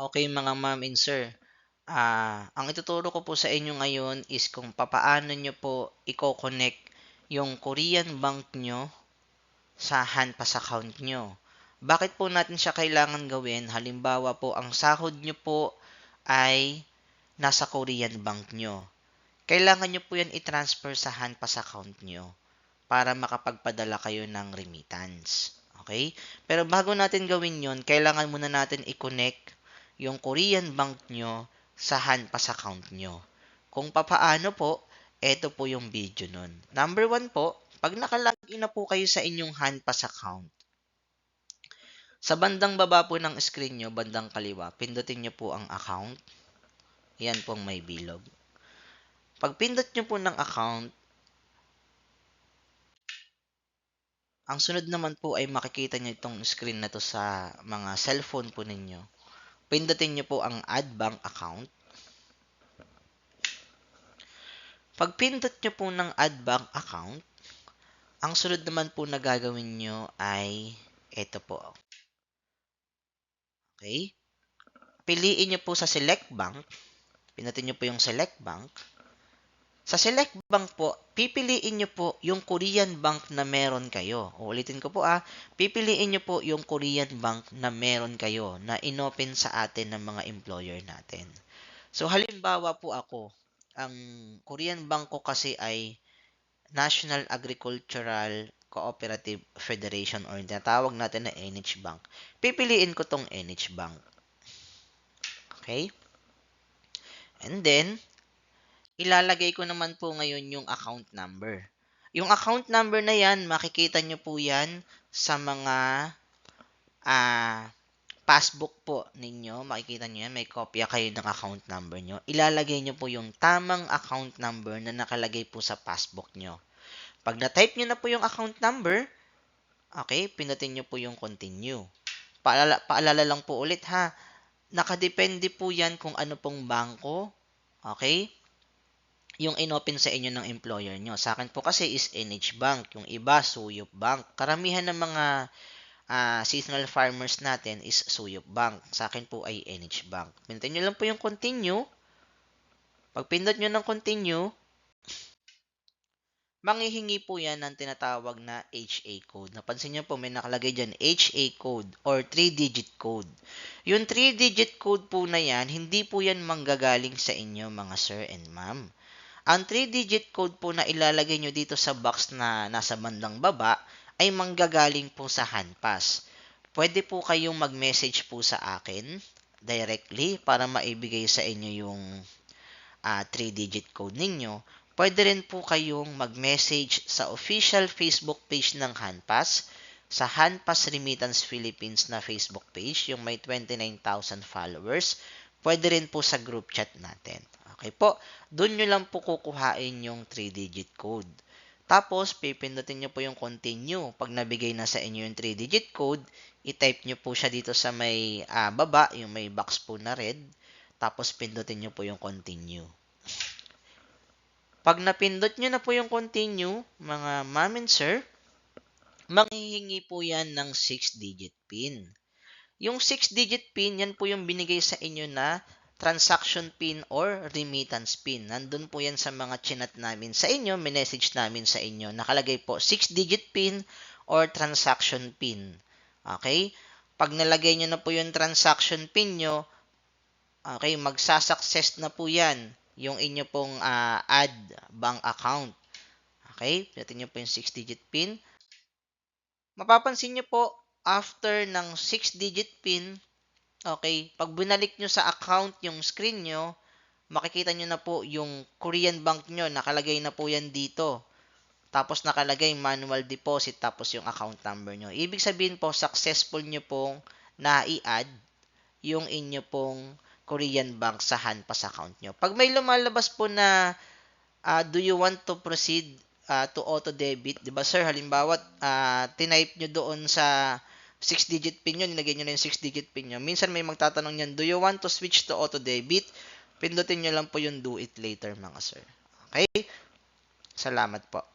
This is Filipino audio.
Okay mga ma'am and sir, ang ituturo ko po sa inyo ngayon is kung papaano nyo po i-connect yung Korean bank nyo sa Hanpas account nyo. Bakit po natin siya kailangan gawin? Halimbawa po, ang sahod nyo po ay nasa Korean bank nyo. Kailangan nyo po yan i-transfer sa Hanpas account nyo para makapagpadala kayo ng remittance. Okay? Pero bago natin gawin yon, kailangan muna natin i-connect yung Korean bank nyo sa Hanpas account nyo. Kung papaano po, eto po yung video nun. Number 1 po, pag nakalagin na po kayo sa inyong Hanpas account, sa bandang baba po ng screen nyo, bandang kaliwa, pindutin nyo po ang account. Yan pong may bilog. Pag pindot nyo po ng account, ang sunod naman po ay makikita nyo itong screen na to sa mga cellphone po ninyo. Pindutin nyo po ang Add Bank Account. Pag pindot nyo po ng Add Bank Account, ang sunod naman po na gagawin nyo ay ito po. Okay? Piliin nyo po sa Select Bank. Pindutin nyo po yung Select Bank. Sa Select Bank po, pipiliin nyo po yung Korean bank na meron kayo. Uulitin ko po pipiliin nyo po yung Korean bank na meron kayo na inopen sa atin ng mga employer natin. So halimbawa po ako, ang Korean bank ko kasi ay National Agricultural Cooperative Federation or tinatawag natin na NH Bank. Pipiliin ko tong NH Bank. Okay? And then, ilalagay ko naman po ngayon yung account number. Yung account number na yan, makikita nyo po yan sa mga passbook po ninyo. Makikita nyo yan, may kopya kayo ng account number nyo. Ilalagay nyo po yung tamang account number na nakalagay po sa passbook nyo. Pag na-type nyo na po yung account number, okay, pinutin nyo po yung continue. Paalala lang po ulit nakadepende po yan kung ano pong bangko, okay, yung inopen sa inyo ng employer nyo. Sa akin po kasi is NH Bank, yung iba Suyop Bank. Karamihan ng mga seasonal farmers natin is Suyop Bank. Sa akin po ay NH Bank. Pindutin nyo lang po yung continue. Pag pindot nyo ng continue, manghihingi po yan ng tinatawag na HA code. Napansin nyo po, may nakalagay dyan, HA code or 3-digit code. Yung 3-digit code po na yan, hindi po yan manggagaling sa inyo mga sir and ma'am. Ang 3-digit code po na ilalagay nyo dito sa box na nasa bandang baba ay manggagaling po sa Hanpas. Pwede po kayong mag-message po sa akin directly para maibigay sa inyo yung 3-digit code ninyo. Pwede rin po kayong mag-message sa official Facebook page ng Hanpas, sa Hanpas Remittance Philippines na Facebook page, yung may 29,000 followers. Pwede rin po sa group chat natin. Okay po, doon nyo lang po kukuhain yung 3-digit code. Tapos, pipindutin nyo po yung continue. Pag nabigay na sa inyo yung 3-digit code, i-type nyo po siya dito sa may baba, yung may box po na red. Tapos, pindutin nyo po yung continue. Pag napindot nyo na po yung continue, mga ma'am and sir, manghihingi po yan ng 6-digit PIN. Yung 6-digit PIN, yan po yung binigay sa inyo na transaction PIN or remittance PIN. Nandun po yan sa mga chinat namin sa inyo, minessage namin sa inyo. Nakalagay po 6-digit PIN or transaction PIN. Okay? Pag nalagay nyo na po yung transaction PIN nyo, okay, magsasuccess na po yan yung inyo pong add bank account. Okay? Pinutin nyo po yung 6-digit PIN. Mapapansin nyo po, after ng 6-digit PIN, okay, pag binalik nyo sa account yung screen nyo, makikita nyo na po yung Korean bank nyo, nakalagay na po yan dito. Tapos nakalagay manual deposit, tapos yung account number nyo. Ibig sabihin po, successful nyo pong na-i-add yung inyo pong Korean bank sa Hanpas account nyo. Pag may lumalabas po na do you want to proceed to auto debit, 'di ba sir? Halimbawa, tinype nyo doon sa 6-digit pin nyo, nilagay nyo na yung 6-digit pin nyo. Minsan may magtatanong yan, do you want to switch to auto debit? Pindutin nyo lang po yung do it later mga sir. Okay? Salamat po.